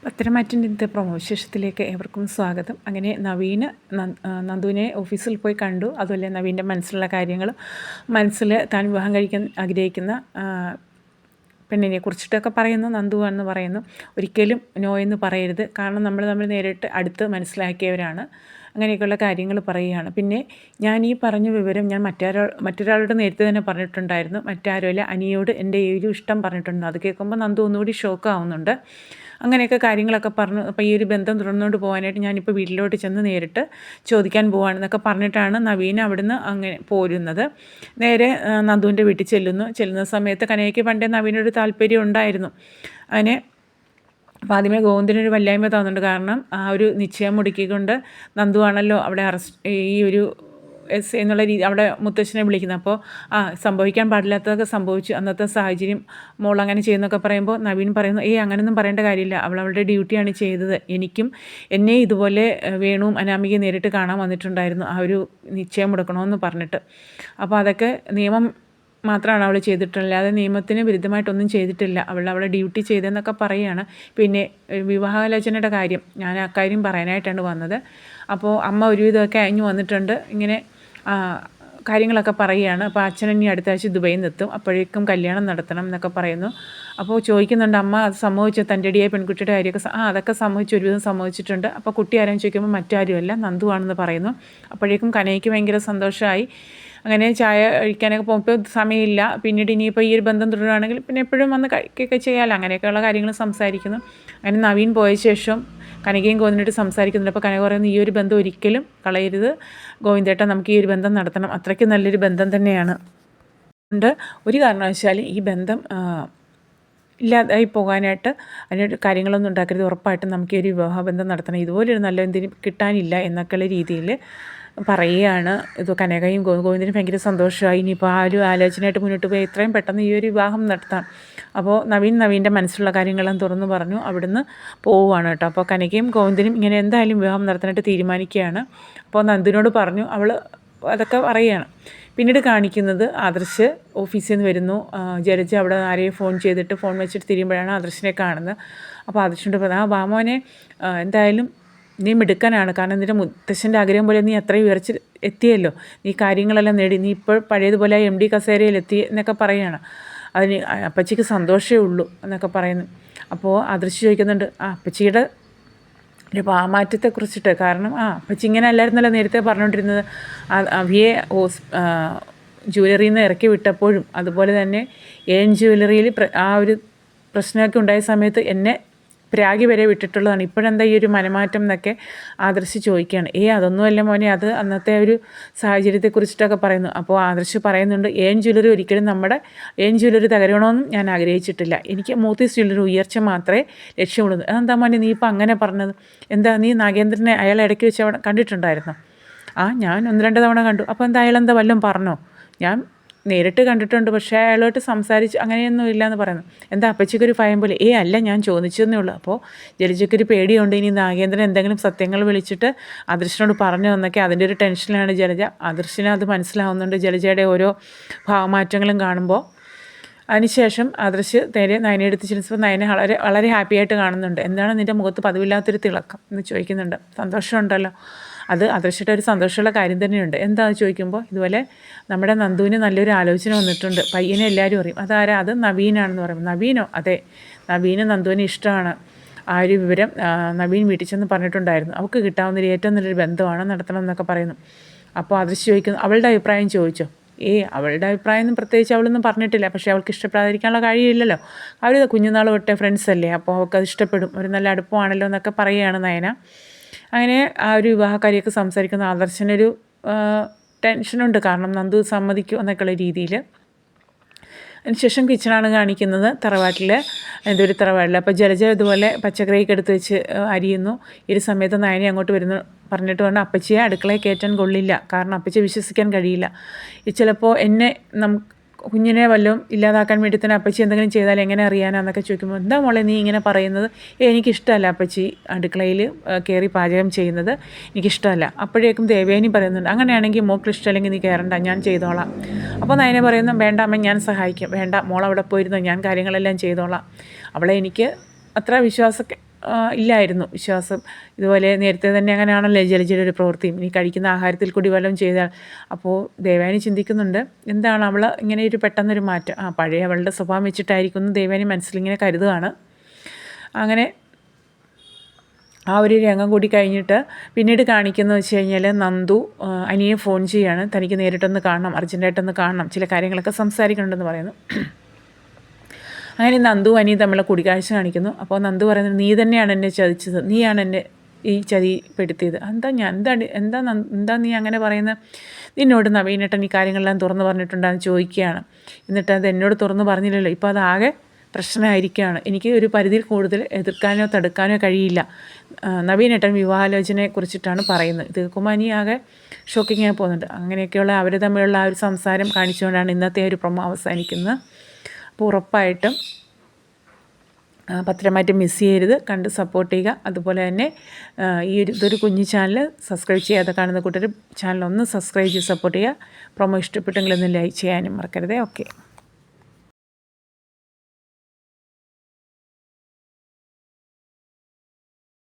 പത്തനംതിട്ട ഇന്നത്തെ പ്രൊമോ വിശേഷത്തിലേക്ക് ഏവർക്കും സ്വാഗതം. അങ്ങനെ നവീന് നന്ദുവിനെ ഓഫീസിൽ പോയി കണ്ടു. അതുപോലെ നവീൻ്റെ മനസ്സിലുള്ള കാര്യങ്ങൾ, മനസ്സിൽ താൻ വിവാഹം കഴിക്കാൻ ആഗ്രഹിക്കുന്ന പെണ്ണിനെ കുറിച്ചിട്ടൊക്കെ പറയുന്നു. നന്ദു എന്ന് പറയുന്നു, ഒരിക്കലും നോ എന്ന് പറയരുത്, കാരണം നമ്മൾ നേരിട്ട് അടുത്ത് മനസ്സിലാക്കിയവരാണ്. അങ്ങനെയൊക്കെയുള്ള കാര്യങ്ങൾ പറയുകയാണ്. പിന്നെ ഞാൻ ഈ പറഞ്ഞ വിവരം ഞാൻ മറ്റൊരാളോട് നേരത്തെ തന്നെ പറഞ്ഞിട്ടുണ്ടായിരുന്നു. മറ്റാരുമല്ല, അനിയോട് എൻ്റെ ഈ ഒരു ഇഷ്ടം പറഞ്ഞിട്ടുണ്ട്. അത് കേൾക്കുമ്പോൾ നന്ദു ഒന്നുകൂടി ഷോക്ക് ആവുന്നുണ്ട്. അങ്ങനെയൊക്കെ കാര്യങ്ങളൊക്കെ പറഞ്ഞു. അപ്പോൾ ഈ ഒരു ബന്ധം തുടർന്നുകൊണ്ട് പോകാനായിട്ട് ഞാനിപ്പോൾ വീട്ടിലോട്ട് ചെന്ന് നേരിട്ട് ചോദിക്കാൻ പോവാണെന്നൊക്കെ പറഞ്ഞിട്ടാണ് നവീൻ അവിടുന്ന് അങ്ങനെ പോരുന്നത്. നേരെ നന്ദുവിൻ്റെ വീട്ടിൽ ചെല്ലുന്ന സമയത്ത് കനയ്ക്ക് പണ്ടേ നവീനൊരു താല്പര്യം ഉണ്ടായിരുന്നു. അതിനെ അപ്പോൾ ആദ്യമേ ഗോവിന്ദനൊരു വല്ലായ്മ തോന്നുന്നുണ്ട്. കാരണം ആ ഒരു നിശ്ചയം മുടക്കിക്കൊണ്ട് നന്ദുവാണല്ലോ അവിടെ ഈ ഒരു എസ് എന്നുള്ള രീതി അവിടെ മുത്തശ്ശനെ വിളിക്കുന്നത്. അപ്പോൾ സംഭവിക്കാൻ പാടില്ലാത്തതൊക്കെ സംഭവിച്ചു, അന്നത്തെ സാഹചര്യം, മോൾ അങ്ങനെ ചെയ്യുന്നൊക്കെ പറയുമ്പോൾ നവീൻ പറയുന്നു, അങ്ങനെയൊന്നും പറയേണ്ട കാര്യമില്ല, അവളുടെ ഡ്യൂട്ടിയാണ് ചെയ്തത്. എന്നെ ഇതുപോലെ വേണുവും അനാമികയും നേരിട്ട് കാണാൻ വന്നിട്ടുണ്ടായിരുന്നു ആ ഒരു നിശ്ചയം മുടക്കണമെന്ന് പറഞ്ഞിട്ട്. അപ്പോൾ അതൊക്കെ നിയമം മാത്രമാണ് അവൾ ചെയ്തിട്ടുള്ളത്, അല്ലാതെ നിയമത്തിന് വിരുദ്ധമായിട്ടൊന്നും ചെയ്തിട്ടില്ല. അവളെ ഡ്യൂട്ടി ചെയ്തതെന്നൊക്കെ പറയുകയാണ്. പിന്നെ വിവാഹാലോചനയുടെ കാര്യം, ഞാൻ അക്കാര്യം പറയാനായിട്ടാണ് വന്നത്. അപ്പോൾ അമ്മ ഒരുവിധമൊക്കെ അയഞ്ഞു വന്നിട്ടുണ്ട്. ഇങ്ങനെ കാര്യങ്ങളൊക്കെ പറയുകയാണ്. അപ്പോൾ അച്ഛൻ ഇനി അടുത്ത ആഴ്ച ദുബൈയിൽ നിന്നെത്തും, അപ്പോഴേക്കും കല്യാണം നടത്തണം എന്നൊക്കെ പറയുന്നു. അപ്പോൾ ചോദിക്കുന്നുണ്ട്, അമ്മ അത് സമ്മതിച്ചോ, തൻ്റെ അടിയായ പെൺകുട്ടിയുടെ കാര്യമൊക്കെ അതൊക്കെ സമ്മതിച്ചു, ഒരുവിധം സമ്മതിച്ചിട്ടുണ്ട്. അപ്പോൾ കുട്ടി ആരും ചോദിക്കുമ്പോൾ മറ്റാരുമല്ല, നന്ദുവാണെന്ന് പറയുന്നു. അപ്പോഴേക്കും കനയ്ക്ക് ഭയങ്കര സന്തോഷമായി. അങ്ങനെ ചായ കഴിക്കാനൊക്കെ പോകുമ്പോൾ സമയമില്ല, പിന്നീട് ഇനിയിപ്പോൾ ഈ ഒരു ബന്ധം തുടരുകയാണെങ്കിൽ പിന്നെ എപ്പോഴും വന്ന് കഴിക്കുകയൊക്കെ ചെയ്യാമല്ലോ, അങ്ങനെയൊക്കെയുള്ള കാര്യങ്ങൾ സംസാരിക്കുന്നു. അങ്ങനെ നവീൻ പോയ ശേഷം കനകയും ഗോവിന്ദനായിട്ട് സംസാരിക്കുന്നുണ്ട്. അപ്പോൾ കനക പറയുന്നത്, ഈ ഒരു ബന്ധം ഒരിക്കലും കളയരുത് ഗോവിന്ദേട്ട, നമുക്ക് ഈ ഒരു ബന്ധം നടത്തണം, അത്രയ്ക്ക് നല്ലൊരു ബന്ധം തന്നെയാണ്. അതുകൊണ്ട് ഒരു കാരണവശാലും ഈ ബന്ധം ഇല്ലാതായി പോകാനായിട്ട് അതിനൊരു കാര്യങ്ങളൊന്നും ഉണ്ടാക്കരുത്, ഉറപ്പായിട്ടും നമുക്ക് ഈ ഒരു വിവാഹബന്ധം നടത്തണം, ഇതുപോലൊരു നല്ല എന്തിനും കിട്ടാനില്ല എന്നൊക്കെയുള്ള രീതിയിൽ പറയുകയാണ്. ഇത് കനകയും ഗോവിന്ദനും ഭയങ്കര സന്തോഷമായി. ഇനിയിപ്പോൾ ആ ഒരു ആലോചനയായിട്ട് മുന്നോട്ട് പോയി എത്രയും പെട്ടെന്ന് ഈ ഒരു വിവാഹം നടത്താം. അപ്പോൾ നവീൻ്റെ മനസ്സിലുള്ള കാര്യങ്ങളെല്ലാം തുറന്നു പറഞ്ഞു അവിടുന്ന് പോവുകയാണ് കേട്ടോ. അപ്പോൾ കനകയും ഗോവിന്ദനും ഇങ്ങനെ എന്തായാലും വിവാഹം നടത്താനായിട്ട് തീരുമാനിക്കുകയാണ്. അപ്പോൾ നന്ദിനോട് പറഞ്ഞു, അവൾ അതൊക്കെ പറയുകയാണ്. പിന്നീട് കാണിക്കുന്നത് ആദർശ് ഓഫീസിൽ നിന്ന് വരുന്നു. ജലജ അവിടെ ആരെയും ഫോൺ ചെയ്തിട്ട് ഫോൺ വെച്ചിട്ട് തിരിയുമ്പോഴാണ് ആദർശിനെ കാണുന്നത്. അപ്പോൾ ആദർശിനോട് പറഞ്ഞു, വാമോനെ എന്തായാലും നീ മിടുക്കനാണ്, കാരണം നിൻ്റെ മുത്തശ്ശൻ്റെ ആഗ്രഹം പോലെ നീ അത്രയും ഉയർച്ച എത്തിയല്ലോ, നീ കാര്യങ്ങളെല്ലാം നേടി, നീ ഇപ്പോൾ പഴയതുപോലെ MD കസേരയിലെത്തി എന്നൊക്കെ പറയുകയാണ്. അതിന് അപ്പച്ചിക്ക് സന്തോഷമേ ഉള്ളൂ എന്നൊക്കെ പറയുന്നു. അപ്പോൾ ആദർശ് ചോദിക്കുന്നുണ്ട്, അപ്പച്ചിയുടെ ഒരു പാമാറ്റത്തെക്കുറിച്ചിട്ട്, കാരണം അപ്പച്ചി ഇങ്ങനെ അല്ലായിരുന്നല്ലോ നേരത്തെ പറഞ്ഞുകൊണ്ടിരുന്നത്, അവിയെ ജ്വല്ലറിയിൽ നിന്ന് ഇറക്കി വിട്ടപ്പോഴും അതുപോലെ തന്നെ ജ്വല്ലറിയിൽ ആ ഒരു പ്രശ്നമൊക്കെ ഉണ്ടായ സമയത്ത് എന്നെ പ്രാഗി വരെ വിട്ടിട്ടുള്ളതാണ്, ഇപ്പോഴെന്താ ഈ ഒരു മനമാറ്റം എന്നൊക്കെ ആദർശ് ചോദിക്കുകയാണ്. അതൊന്നുമല്ല മോനെ, അത് അന്നത്തെ ഒരു സാഹചര്യത്തെക്കുറിച്ചിട്ടൊക്കെ പറയുന്നു. അപ്പോൾ ആദർശ് പറയുന്നുണ്ട്, ജ്വല്ലറി ഒരിക്കലും നമ്മുടെ ജ്വല്ലറി തകരണമെന്നും ഞാൻ ആഗ്രഹിച്ചിട്ടില്ല, എനിക്ക് മൂത്തീസ് ജ്വല്ലറി ഉയർച്ച മാത്രമേ ലക്ഷ്യമുള്ളൂ. അതെന്താ മോനെ നീ ഇപ്പം അങ്ങനെ പറഞ്ഞത്, എന്താ നീ നാഗേന്ദ്രനെ അയാൾ ഇടയ്ക്ക് വെച്ച് അവിടെ കണ്ടിട്ടുണ്ടായിരുന്നോ? ഞാൻ 1-2 തവണ കണ്ടു. അപ്പോൾ എന്താ അയാളെന്താ വല്ലതും പറഞ്ഞോ? ഞാൻ നേരിട്ട് കണ്ടിട്ടുണ്ട്, പക്ഷേ അയാളോട്ട് സംസാരിച്ച് അങ്ങനെയൊന്നും ഇല്ലയെന്ന് പറയുന്നു. എന്താ അപ്പച്ചിക്കൊരു ഭയം പോലെ? അല്ല, ഞാൻ ചോദിച്ചെന്നേ ഉള്ളൂ. അപ്പോൾ ജലജയ്ക്കൊരു പേടിയുണ്ട്, ഇനി നാഗേന്ദ്രൻ എന്തെങ്കിലും സത്യങ്ങൾ വിളിച്ചിട്ട് ആദർശിനോട് പറഞ്ഞു എന്നൊക്കെ, അതിൻ്റെ ഒരു ടെൻഷനിലാണ് ജലജ. ആദർശിന് അത് മനസ്സിലാവുന്നുണ്ട്, ജലജയുടെ ഓരോ ഭാവമാറ്റങ്ങളും കാണുമ്പോൾ. അതിനുശേഷം ആദർശ് നേരെ നയനെ എടുത്ത് ചിരിച്ചപ്പോൾ നയനെ വളരെ വളരെ ഹാപ്പിയായിട്ട് കാണുന്നുണ്ട്. എന്താണ് നിൻ്റെ മുഖത്ത് പതിവില്ലാത്തൊരു തിളക്കം എന്ന് ചോദിക്കുന്നുണ്ട്. സന്തോഷമുണ്ടല്ലോ. അത് ആദർശയുടെ ഒരു സന്തോഷമുള്ള കാര്യം തന്നെയുണ്ട്. എന്താണെന്ന് ചോദിക്കുമ്പോൾ, ഇതുപോലെ നമ്മുടെ നന്ദുവിന് നല്ലൊരു ആലോചന വന്നിട്ടുണ്ട്, പയ്യനെ എല്ലാവരും അറിയും. അതാരാ? അത് നവീനാണെന്ന് പറയുമ്പോൾ, നവീനോ? അതെ, നവീന് നന്ദുവിന് ഇഷ്ടമാണ്. ആ ഒരു വിവരം നവീൻ വീട്ടിൽ ചെന്ന് പറഞ്ഞിട്ടുണ്ടായിരുന്നു, അവൾക്ക് കിട്ടാവുന്നൊരു ഏറ്റവും നല്ലൊരു ബന്ധമാണ് നടത്തണം എന്നൊക്കെ പറയുന്നു. അപ്പോൾ ആദർശ് ചോദിക്കുന്നു, അവളുടെ അഭിപ്രായം ചോദിച്ചോ? അവളുടെ അഭിപ്രായമൊന്നും പ്രത്യേകിച്ച് അവളൊന്നും പറഞ്ഞിട്ടില്ല, പക്ഷേ അവൾക്ക് ഇഷ്ടപ്പെടാതിരിക്കാനുള്ള കഴിയില്ലല്ലോ, അവർ കുഞ്ഞുനാൾ തൊട്ടേ ഫ്രണ്ട്സ് അല്ലേ, അപ്പോൾ അവൾക്കത് ഇഷ്ടപ്പെടും, ഒരു നല്ല അടുപ്പമാണല്ലോ എന്നൊക്കെ പറയുകയാണ് നയന. അങ്ങനെ ആ ഒരു വിവാഹക്കാരിയൊക്കെ സംസാരിക്കുന്ന ആദർശനൊരു ടെൻഷനുണ്ട്, കാരണം നന്ദു സമ്മതിക്കും എന്നൊക്കെയുള്ള രീതിയിൽ. അതിനുശേഷം കിച്ചണാണ് കാണിക്കുന്നത്, തറവാട്ടിൽ തറവാട്ടിൽ. അപ്പോൾ ജലജ ഇതുപോലെ പച്ചക്കറിയൊക്കെ എടുത്ത് വെച്ച് അരിയുന്നു. ഈ ഒരു സമയത്ത് നയനെ അങ്ങോട്ട് വരുന്നു, പറഞ്ഞിട്ട് പറഞ്ഞു, അപ്പച്ചിയെ അടുക്കളയിൽ കയറ്റാൻ കൊള്ളില്ല, കാരണം അപ്പച്ചിയെ വിശ്വസിക്കാൻ കഴിയില്ല, ചിലപ്പോൾ എന്നെ കുഞ്ഞിനെ വല്ലതും ഇല്ലാതാക്കാൻ വേണ്ടി തന്നെ അപ്പച്ചി എന്തെങ്കിലും ചെയ്താൽ എങ്ങനെ അറിയാനാന്നൊക്കെ ചോദിക്കുമ്പോൾ, എന്താ മോളെ നീ ഇങ്ങനെ പറയുന്നത്? എനിക്കിഷ്ടമല്ല അപ്പച്ചി അടുക്കളയിൽ കയറി പാചകം ചെയ്യുന്നത്, എനിക്കിഷ്ടമല്ല. അപ്പോഴേക്കും ദേവേനി പറയുന്നുണ്ട്, അങ്ങനെയാണെങ്കിൽ മോൾക്ക് ഇഷ്ടമല്ലെങ്കിൽ നീ കയറണ്ട, ഞാൻ ചെയ്തോളാം. അപ്പോൾ നയനെ പറയുന്നു, വേണ്ട അമ്മ, ഞാൻ സഹായിക്കാം, വേണ്ട മോൾ അവിടെ പോയിരുന്നു, ഞാൻ കാര്യങ്ങളെല്ലാം ചെയ്തോളാം. അവളെ എനിക്ക് അത്ര വിശ്വാസമൊക്കെ ഇല്ലായിരുന്നു വിശ്വാസം. ഇതുപോലെ നേരത്തെ തന്നെ അങ്ങനെയാണല്ലോ ജലജയുടെ ഒരു പ്രവൃത്തിയും. ഇനി കഴിക്കുന്ന ആഹാരത്തിൽ കൂടി വല്ലതും ചെയ്താൽ. അപ്പോൾ ദേവയാനി ചിന്തിക്കുന്നുണ്ട്, എന്താണ് അവൾ ഇങ്ങനെ ഒരു പെട്ടെന്നൊരു മാറ്റം, പഴയ അവളുടെ സ്വഭാവം വെച്ചിട്ടായിരിക്കും ദേവയാനി മനസ്സിലിങ്ങനെ കരുതുകയാണ്. അങ്ങനെ ആ ഒരു രംഗം കൂടി കഴിഞ്ഞിട്ട് പിന്നീട് കാണിക്കുന്നത് വെച്ച് കഴിഞ്ഞാൽ നന്ദു അനിയെ ഫോൺ ചെയ്യാണ്, തനിക്ക് നേരിട്ടൊന്ന് കാണണം, അർജൻറ്റായിട്ടൊന്ന് കാണണം, ചില കാര്യങ്ങളൊക്കെ സംസാരിക്കണമെന്ന് പറയുന്നു. അങ്ങനെ നന്ദു അനിയും തമ്മിലുള്ള കൂടിക്കാഴ്ച കാണിക്കുന്നു. അപ്പോൾ നന്ദു പറയുന്നത്, നീ തന്നെയാണ് എന്നെ ചതിച്ചത്, നീയാണ് എന്നെ ഈ ചതിപ്പെടുത്തിയത്. എന്താ നീ അങ്ങനെ പറയുന്നത്? നിന്നോട് നവീനേട്ടൻ ഈ കാര്യങ്ങളെല്ലാം തുറന്നു പറഞ്ഞിട്ടുണ്ടെന്ന് ചോദിക്കുകയാണ്. എന്നിട്ട് അത് എന്നോട് തുറന്നു പറഞ്ഞില്ലല്ലോ, ഇപ്പോൾ അതാകെ പ്രശ്നമായിരിക്കുകയാണ്. എനിക്ക് ഒരു പരിധിയിൽ കൂടുതൽ എതിർക്കാനോ തടുക്കാനോ കഴിയില്ല. നവീനേട്ടൻ വിവാഹാലോചനയെ കുറിച്ചിട്ടാണ് പറയുന്നത്. ഇത് കേൾക്കുമ്പോൾ അനി ആകെ ഷോക്കിങ്ങായി പോകുന്നുണ്ട്. അങ്ങനെയൊക്കെയുള്ള അവർ തമ്മിലുള്ള ആ ഒരു സംസാരം കാണിച്ചുകൊണ്ടാണ് ഇന്നത്തെ ഒരു പ്രൊമോ അവസാനിക്കുന്നത്. അപ്പോൾ ഉറപ്പായിട്ടും പത്രമാറ്റം മിസ് ചെയ്യരുത്, കണ്ട് സപ്പോർട്ട് ചെയ്യുക. അതുപോലെ തന്നെ ഇതൊരു കുഞ്ഞു ചാനൽ, സബ്സ്ക്രൈബ് ചെയ്യാതെ കാണുന്ന കൂട്ടർ ചാനൽ ഒന്ന് സബ്സ്ക്രൈബ് ചെയ്ത് സപ്പോർട്ട് ചെയ്യുക. പ്രൊമോ ഇഷ്ടപ്പെട്ടെങ്കിൽ ഒന്ന് ലൈക്ക് ചെയ്യാനും മറക്കരുതേ. ഓക്കെ.